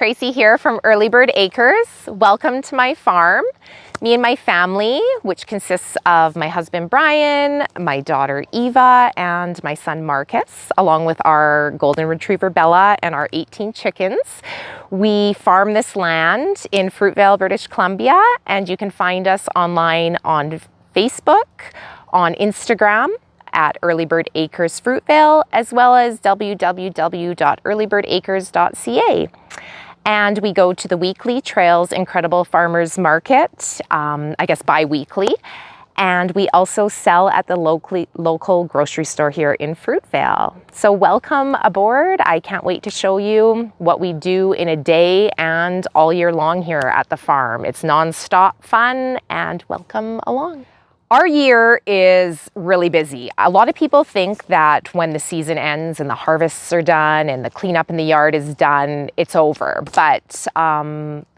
Tracy here from Early Bird Acres. Welcome to my farm. Me and my family, which consists of my husband Brian, my daughter Eva, and my son Marcus, along with our golden retriever Bella and our 18 chickens. We farm this land in Fruitvale, British Columbia, and you can find us online on Facebook, on Instagram at Early Bird Acres Fruitvale, as well as www.earlybirdacres.ca. And we go to the weekly Trails Incredible Farmers Market, I guess bi-weekly. And we also sell at the local grocery store here in Fruitvale. So welcome aboard. I can't wait to show you what we do in a day and all year long here at the farm. It's non-stop fun, and welcome along. Our year is really busy. A lot of people think that when the season ends and the harvests are done and the cleanup in the yard is done, it's over, but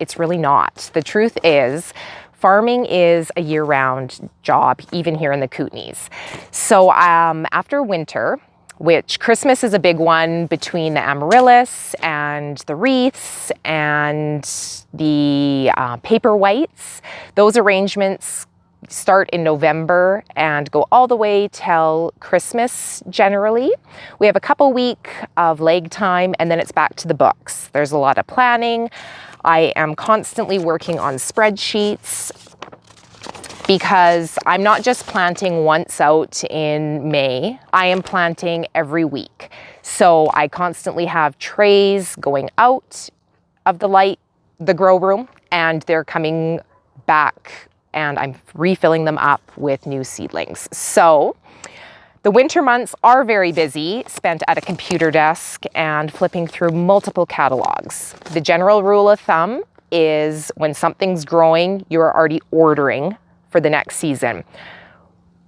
it's really not. The truth is, farming is a year-round job, even here in the Kootenays. So after winter, which Christmas is a big one between the amaryllis and the wreaths and the paper whites, those arrangements start in November and go all the way till Christmas generally. We have a couple week of leg time and then it's back to the books. There's a lot of planning. I am constantly working on spreadsheets because I'm not just planting once out in May, I am planting every week. So I constantly have trays going out of the grow room, and they're coming back and I'm refilling them up with new seedlings. So the winter months are very busy, spent at a computer desk and flipping through multiple catalogs. The general rule of thumb is when something's growing, you're already ordering for the next season.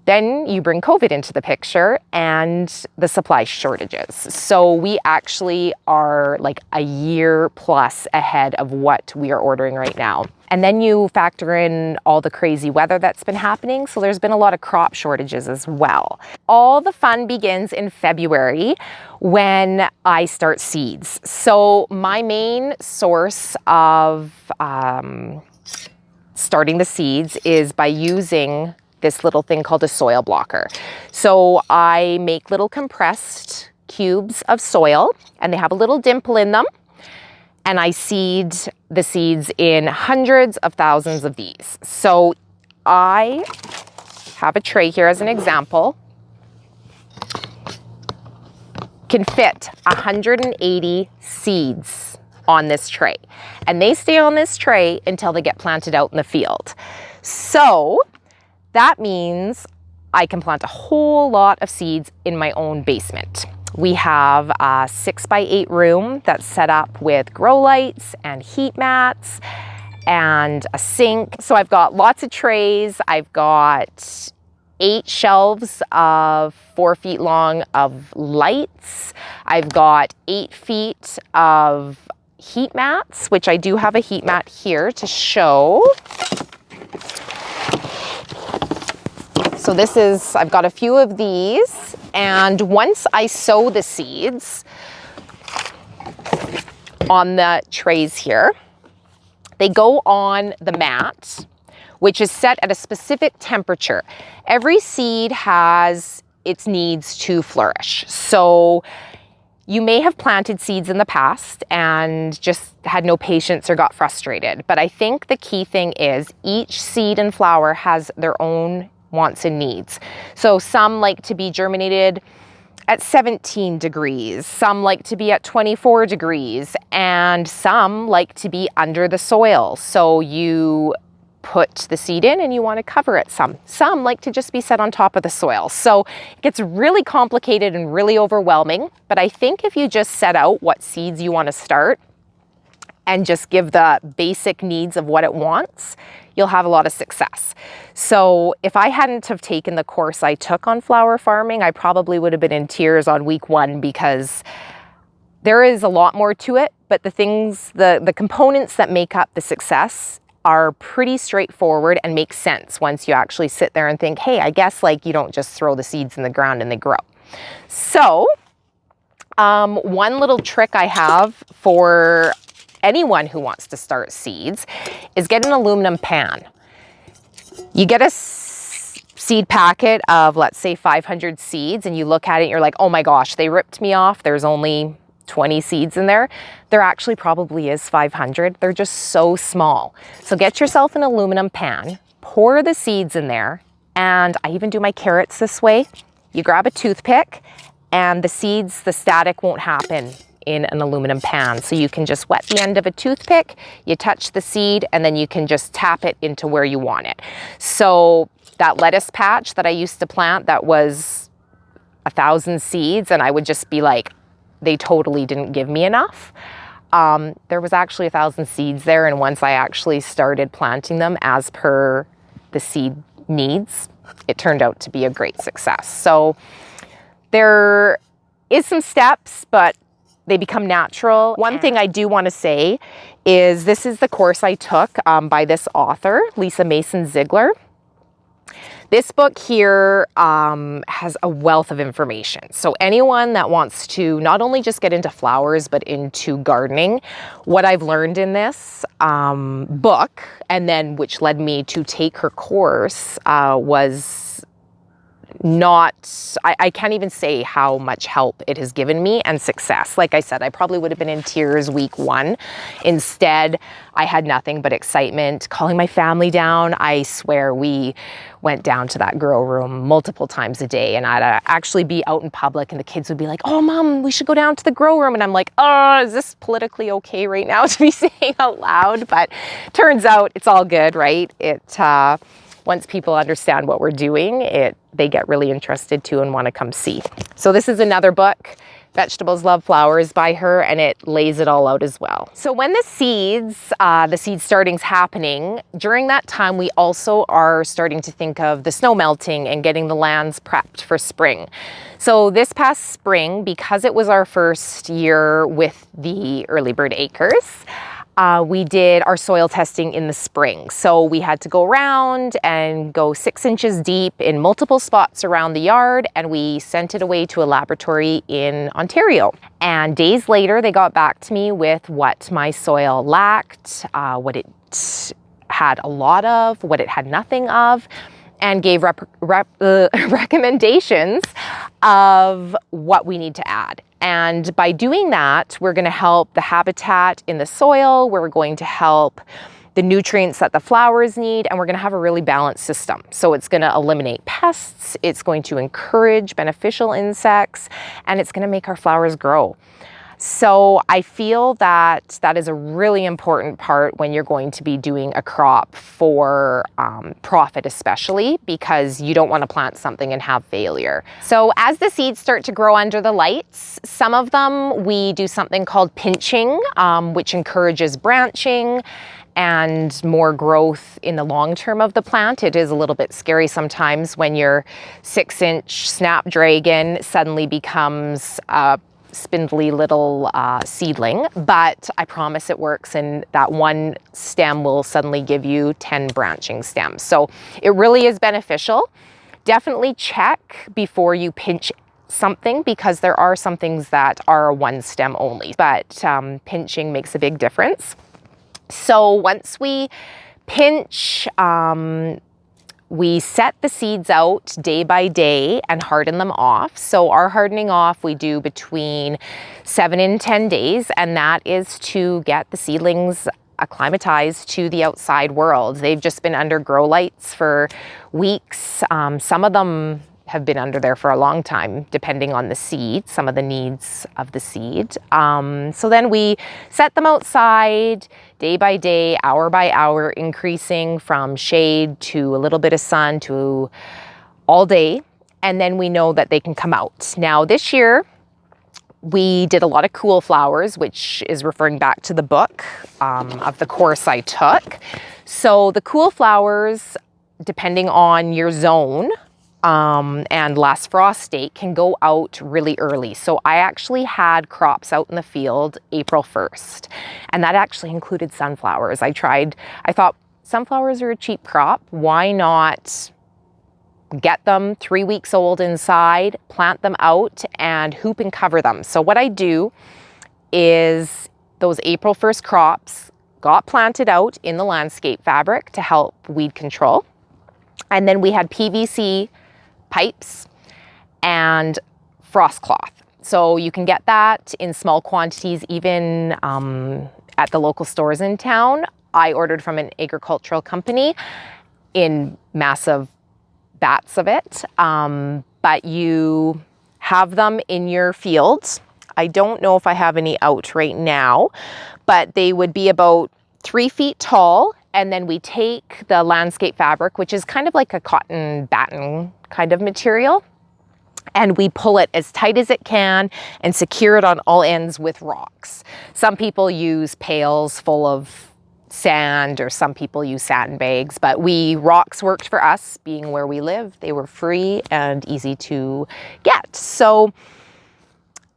Then you bring COVID into the picture and the supply shortages. So we actually are like a year plus ahead of what we are ordering right now. And then you factor in all the crazy weather that's been happening. So there's been a lot of crop shortages as well. All the fun begins in February when I start seeds. So my main source of starting the seeds is by using this little thing called a soil blocker. So I make little compressed cubes of soil and they have a little dimple in them. And I seed the seeds in hundreds of thousands of these. So I have a tray here as an example. Can fit 180 seeds on this tray. And they stay on this tray until they get planted out in the field. So that means I can plant a whole lot of seeds in my own basement. We have a 6x8 room that's set up with grow lights and heat mats and a sink. So I've got lots of trays. I've got 8 shelves of 4 feet long of lights. I've got 8 feet of heat mats, which I do have a heat mat here to show. So this is, I've got a few of these, and once I sow the seeds on the trays here, they go on the mat, which is set at a specific temperature. Every seed has its needs to flourish. So you may have planted seeds in the past and just had no patience or got frustrated. But I think the key thing is each seed and flower has their own wants and needs. So some like to be germinated at 17 degrees, some like to be at 24 degrees, and some like to be under the soil. So you put the seed in and you want to cover it some. Some like to just be set on top of the soil. So it gets really complicated and really overwhelming. But I think if you just set out what seeds you want to start and just give the basic needs of what it wants, you'll have a lot of success. So if I hadn't have taken the course I took on flower farming, I probably would have been in tears on week 1 because there is a lot more to it, but the things, the components that make up the success are pretty straightforward and make sense once you actually sit there and think, hey, I guess like you don't just throw the seeds in the ground and they grow. So one little trick I have for anyone who wants to start seeds, is get an aluminum pan. You get a seed packet of, let's say, 500 seeds, and you look at it and you're like, oh my gosh, they ripped me off. There's only 20 seeds in there. There actually probably is 500. They're just so small. So get yourself an aluminum pan, pour the seeds in there, and I even do my carrots this way. You grab a toothpick, and the seeds, the static won't happen in an aluminum pan. So you can just wet the end of a toothpick, you touch the seed, and then you can just tap it into where you want it. So that lettuce patch that I used to plant, that was 1,000 seeds, and I would just be like, they totally didn't give me enough. There was actually 1,000 seeds there, and once I actually started planting them as per the seed needs, it turned out to be a great success. So there is some steps, but they become natural. One thing I do want to say is this is the course I took by this author, Lisa Mason Ziegler. This book here has a wealth of information. So anyone that wants to not only just get into flowers, but into gardening, what I've learned in this book, and then which led me to take her course, was not, I can't even say how much help it has given me and success. Like I said, I probably would have been in tears week 1. Instead, I had nothing but excitement, calling my family down. I swear we went down to that grow room multiple times a day, and I'd actually be out in public and the kids would be like, oh mom, we should go down to the grow room. And I'm like, oh, is this politically okay right now to be saying out loud? But turns out it's all good, right? Once people understand what we're doing, they get really interested too and want to come see. So this is another book, Vegetables Love Flowers by her, and it lays it all out as well. So when the seed starting's happening, during that time we also are starting to think of the snow melting and getting the lands prepped for spring. So this past spring, because it was our first year with the Early Bird Acres, we did our soil testing in the spring. So we had to go around and go 6 inches deep in multiple spots around the yard, and we sent it away to a laboratory in Ontario. And days later, they got back to me with what my soil lacked, what it had a lot of, what it had nothing of, and gave recommendations of what we need to add. And by doing that, we're going to help the habitat in the soil, we're going to help the nutrients that the flowers need, and we're going to have a really balanced system. So it's going to eliminate pests, it's going to encourage beneficial insects, and it's going to make our flowers grow. So I feel that that is a really important part when you're going to be doing a crop for profit, especially because you don't want to plant something and have failure. So as the seeds start to grow under the lights, some of them we do something called pinching, which encourages branching and more growth in the long term of the plant. It is a little bit scary sometimes when your 6-inch snapdragon suddenly becomes a spindly little seedling, but I promise it works, and that one stem will suddenly give you 10 branching stems. So it really is beneficial. Definitely check before you pinch something, because there are some things that are one stem only, but pinching makes a big difference. So once we pinch, we set the seeds out day by day and harden them off. So our hardening off we do between 7 and 10 days, and that is to get the seedlings acclimatized to the outside world. They've just been under grow lights for weeks. Some of them have been under there for a long time, depending on the seed, some of the needs of the seed. So then we set them outside day by day, hour by hour, increasing from shade to a little bit of sun to all day. And then we know that they can come out. Now this year, we did a lot of cool flowers, which is referring back to the book of the course I took. So the cool flowers, depending on your zone, and last frost date, can go out really early. So I actually had crops out in the field April 1st, and that actually included sunflowers. I thought sunflowers are a cheap crop. Why not get them 3 weeks old inside, plant them out, and hoop and cover them? So what I do is those April 1st crops got planted out in the landscape fabric to help weed control. And then we had PVC pipes and frost cloth. So you can get that in small quantities, even at the local stores in town. I ordered from an agricultural company in massive bats of it, but you have them in your fields. I don't know if I have any out right now, but they would be about 3 feet tall. And then we take the landscape fabric, which is kind of like a cotton batten kind of material, and we pull it as tight as it can and secure it on all ends with rocks. Some people use pails full of sand, or some people use sandbags, but rocks worked for us, being where we live. They were free and easy to get. So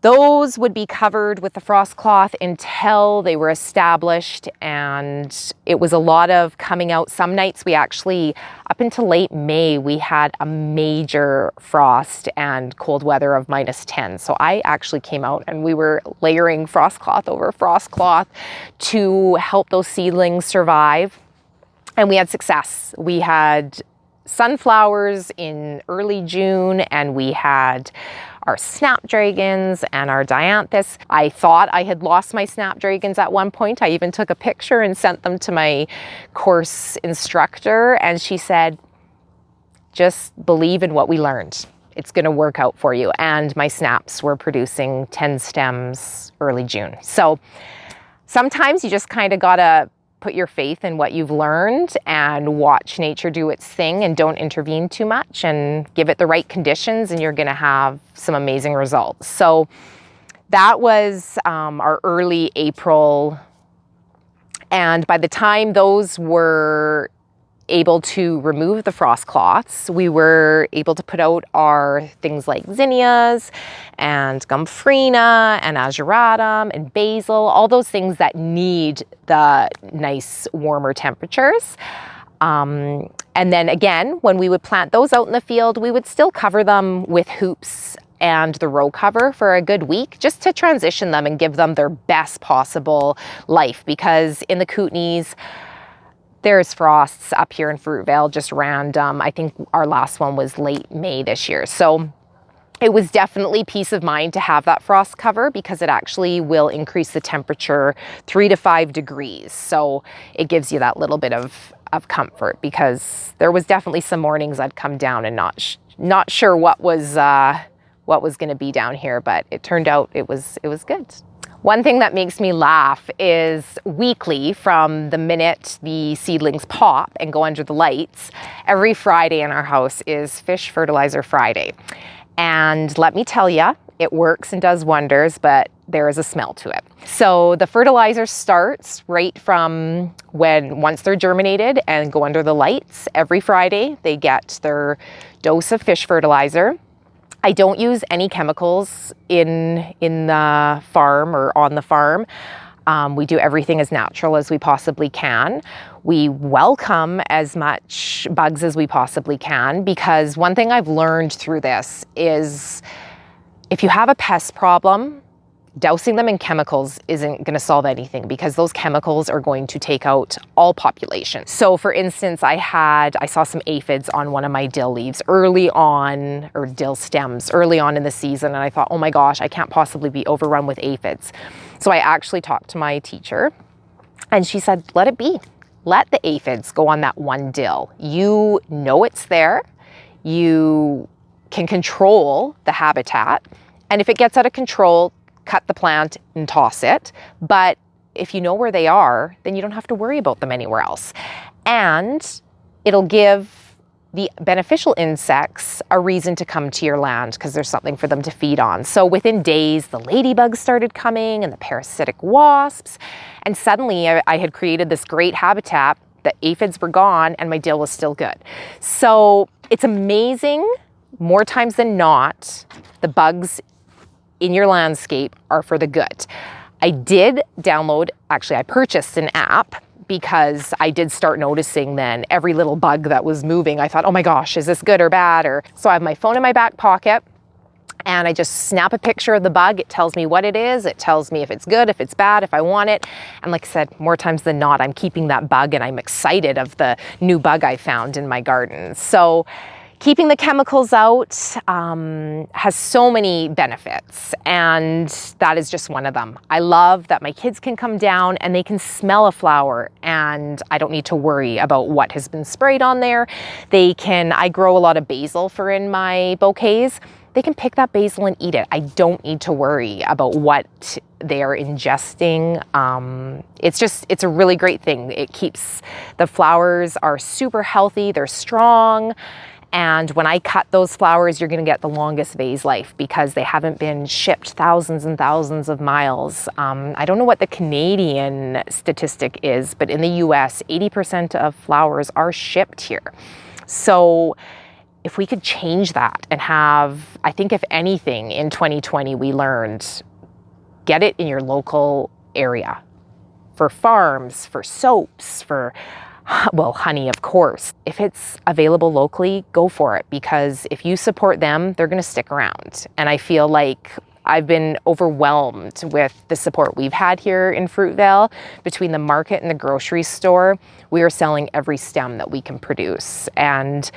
those would be covered with the frost cloth until they were established, and it was a lot of coming out. Some nights we actually, up until late May, we had a major frost and cold weather of -10. So I actually came out and we were layering frost cloth over frost cloth to help those seedlings survive. And we had success. We had sunflowers in early June, and we had our snapdragons and our dianthus. I thought I had lost my snapdragons at one point. I even took a picture and sent them to my course instructor, and she said, just believe in what we learned. It's going to work out for you. And my snaps were producing 10 stems early June. So sometimes you just kind of gotta put your faith in what you've learned and watch nature do its thing, and don't intervene too much, and give it the right conditions, and you're gonna have some amazing results. So that was our early April. And by the time those were able to remove the frost cloths, we were able to put out our things like zinnias and gomphrena and ageratum and basil, all those things that need the nice warmer temperatures. And then again, when we would plant those out in the field, we would still cover them with hoops and the row cover for a good week, just to transition them and give them their best possible life. Because in the Kootenays, there's frosts up here in Fruitvale, just random. I think our last one was late May this year. So it was definitely peace of mind to have that frost cover, because it actually will increase the temperature 3 to 5 degrees. So it gives you that little bit of comfort, because there was definitely some mornings I'd come down and not sure what was going to be down here, but it turned out it was good. One thing that makes me laugh is weekly, from the minute the seedlings pop and go under the lights, every Friday in our house is Fish Fertilizer Friday. And let me tell you, it works and does wonders, but there is a smell to it. So the fertilizer starts right from once they're germinated and go under the lights. Every Friday they get their dose of fish fertilizer. I don't use any chemicals in the farm or on the farm. We do everything as natural as we possibly can. We welcome as much bugs as we possibly can, because one thing I've learned through this is if you have a pest problem, dousing them in chemicals isn't going to solve anything, because those chemicals are going to take out all populations. So for instance, I saw some aphids on one of my dill leaves early on, or dill stems early on in the season, and I thought, oh my gosh, I can't possibly be overrun with aphids. So I actually talked to my teacher, and she said, let it be. Let the aphids go on that one dill. You know it's there. You can control the habitat, and if it gets out of control, cut the plant and toss it. But if you know where they are, then you don't have to worry about them anywhere else. And it'll give the beneficial insects a reason to come to your land, because there's something for them to feed on. So within days, the ladybugs started coming and the parasitic wasps. And suddenly I had created this great habitat. The aphids were gone and my dill was still good. So it's amazing, more times than not, the bugs in your landscape are for the good. I did I purchased an app, because I did start noticing then every little bug that was moving. I thought, oh my gosh, is this good or bad? So I have my phone in my back pocket, And I just snap a picture of the bug. It tells me what it is. It tells me if it's good, if it's bad, if I want it. And like I said, more times than not, I'm keeping that bug and I'm excited of the new bug I found in my garden. So keeping the chemicals out has so many benefits, and that is just one of them. I love that my kids can come down and they can smell a flower and I don't need to worry about what has been sprayed on there. I grow a lot of basil for in my bouquets. They can pick that basil and eat it. I don't need to worry about what they are ingesting. It's a really great thing. It keeps, the flowers are super healthy, they're strong. And when I cut those flowers, you're gonna get the longest vase life because they haven't been shipped thousands and thousands of miles. I don't know what the Canadian statistic is, but in the US, 80% of flowers are shipped here. So if we could change that and have, I think if anything in 2020 we learned, get it in your local area. For farms, for soaps, for, well, honey, of course. If it's available locally, go for it, because if you support them, they're gonna stick around. And I feel like I've been overwhelmed with the support we've had here in Fruitvale. Between the market and the grocery store, we are selling every stem that we can produce. And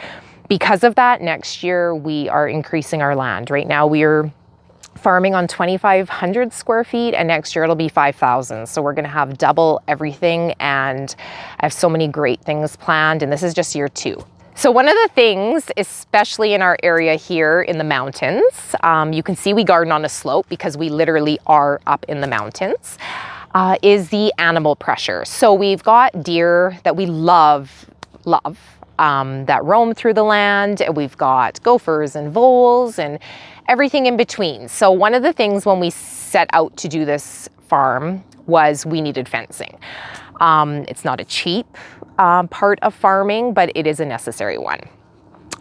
because of that, next year we are increasing our land. Right now we're farming on 2,500 square feet, and next year it'll be 5,000. So we're gonna have double everything, and I have so many great things planned, and this is just year 2. So one of the things, especially in our area here in the mountains, you can see we garden on a slope because we literally are up in the mountains, is the animal pressure. So we've got deer that we love, that roam through the land. We've got gophers and voles and everything in between. So one of the things when we set out to do this farm was we needed fencing. It's not a cheap part of farming, but it is a necessary one.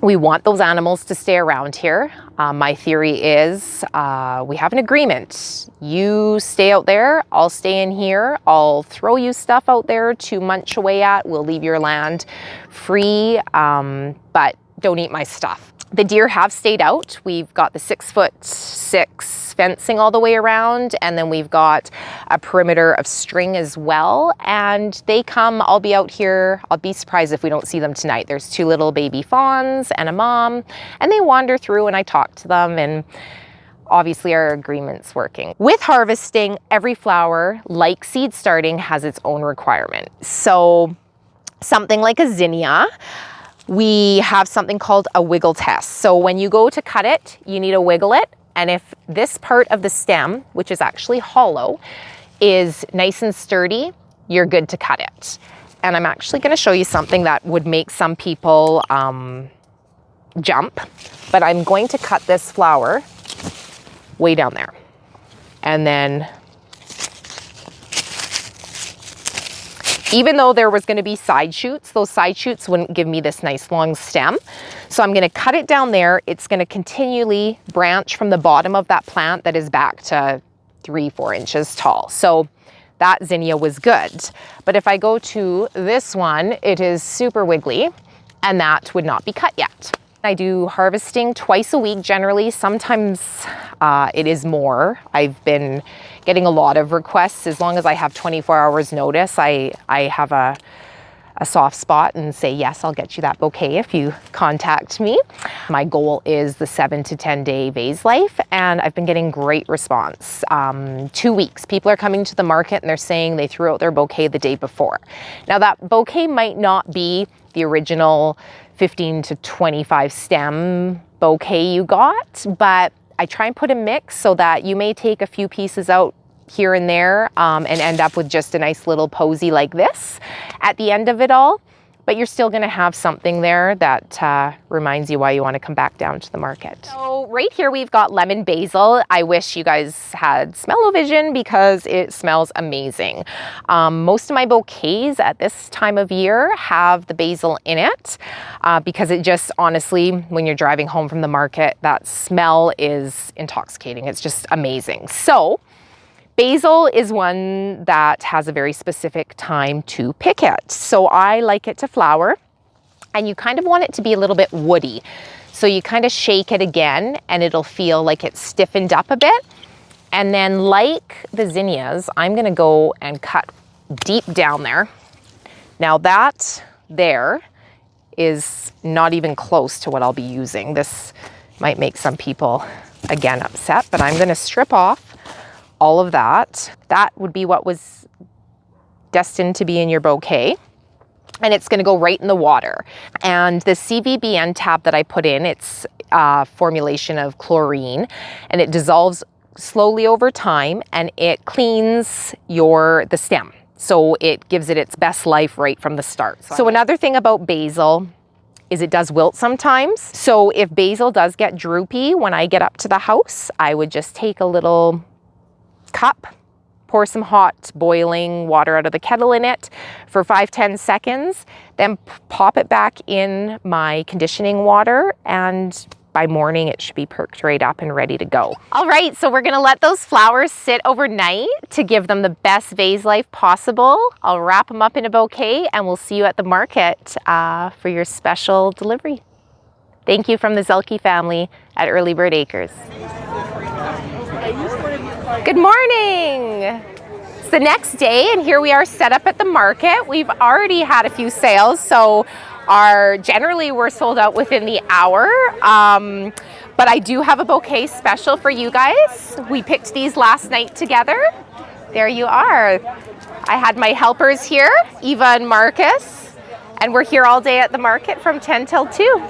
We want those animals to stay around here. My theory is we have an agreement. You stay out there, I'll stay in here. I'll throw you stuff out there to munch away at. We'll leave your land free, but don't eat my stuff. The deer have stayed out. We've got the 6'6" fencing all the way around, and then we've got a perimeter of string as well. And they come, I'll be out here. I'll be surprised if we don't see them tonight. There's 2 little baby fawns and a mom, and they wander through and I talk to them, and obviously our agreement's working. With harvesting, every flower, like seed starting, has its own requirement. So something like a zinnia, we have something called a wiggle test. So when you go to cut it, you need to wiggle it. And if this part of the stem, which is actually hollow, is nice and sturdy, you're good to cut it. And I'm actually gonna show you something that would make some people jump, but I'm going to cut this flower way down there. And then, even though there was gonna be side shoots, those side shoots wouldn't give me this nice long stem. So I'm gonna cut it down there. It's gonna continually branch from the bottom of that plant that is back to 3-4 inches tall. So that zinnia was good. But if I go to this one, it is super wiggly, and that would not be cut yet. I do harvesting twice a week generally. Sometimes it is more. I've been getting a lot of requests. As long as I have 24 hours notice, I have a soft spot and say, yes, I'll get you that bouquet if you contact me. My goal is the 7 to 10 day vase life, and I've been getting great response. 2 weeks, people are coming to the market and they're saying they threw out their bouquet the day before. Now that bouquet might not be the original 15 to 25 stem bouquet you got, but I try and put a mix so that you may take a few pieces out here and there and end up with just a nice little posy like this at the end of it all. But you're still gonna have something there that reminds you why you wanna come back down to the market. So right here we've got lemon basil. I wish you guys had smell-o-vision because it smells amazing. Most of my bouquets at this time of year have the basil in it because it just, honestly, when you're driving home from the market, that smell is intoxicating. It's just amazing. So basil is one that has a very specific time to pick it. So I like it to flower, and you kind of want it to be a little bit woody. So you kind of shake it again and it'll feel like it's stiffened up a bit. And then like the zinnias, I'm gonna go and cut deep down there. Now that there is not even close to what I'll be using. This might make some people, again, upset, but I'm gonna strip off all of that. That would be what was destined to be in your bouquet. And it's gonna go right in the water. And the CVBN tab that I put in, it's a formulation of chlorine, and it dissolves slowly over time, and it cleans the stem. So it gives it its best life right from the start. So another thing about basil is it does wilt sometimes. So if basil does get droopy when I get up to the house, I would just take a little cup, pour some hot boiling water out of the kettle in it for 5-10 seconds, then pop it back in my conditioning water, and by morning it should be perked right up and ready to go. All right, so we're gonna let those flowers sit overnight to give them the best vase life possible. I'll wrap them up in a bouquet and we'll see you at the market for your special delivery. Thank you from the Zelke family at Early Bird Acres. Good morning. It's the next day and here we are set up at the market. We've already had a few sales, so generally we're sold out within the hour, but I do have a bouquet special for you guys. We picked these last night together. There you are. I had my helpers here, Eva and Marcus, and we're here all day at the market from 10 till 2.